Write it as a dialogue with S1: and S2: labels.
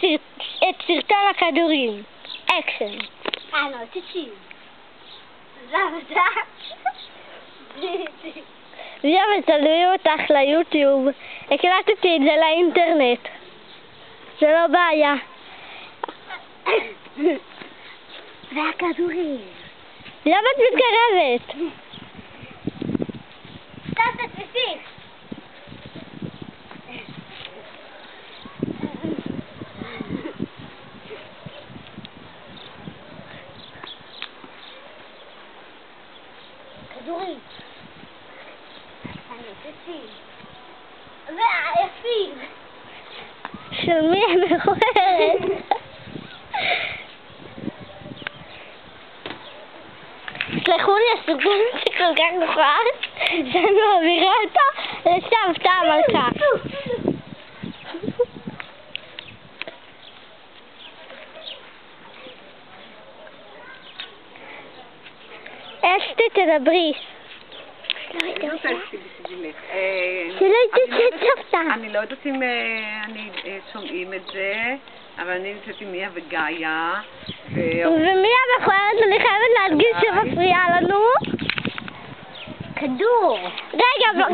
S1: את סרטון הכדורים. אקשן.
S2: לא, תקשיב. למה?
S1: זה מצלמים אותך ליוטיוב. הקלטתי את זה לאינטרנט. זה לא בעיה.
S2: והכדורים.
S1: למה את מתקרבת?
S2: סתם תתפסי. כדורים. יפים.
S1: של מי המכוערת? סלחו לי, הסרטון שכל כך מכוער שאני מעבירה אותו לסבתא המלכה. אסתי, תדברי. שלא יצאת סבתא.
S3: אני לא יודעת אם שומעים את זה, אבל אני נמצאת עם מיה וגאיה.
S1: ומיה המכוערת, אני חייבת להדגיש שמפריעה לנו.
S2: כדור.
S1: רגע,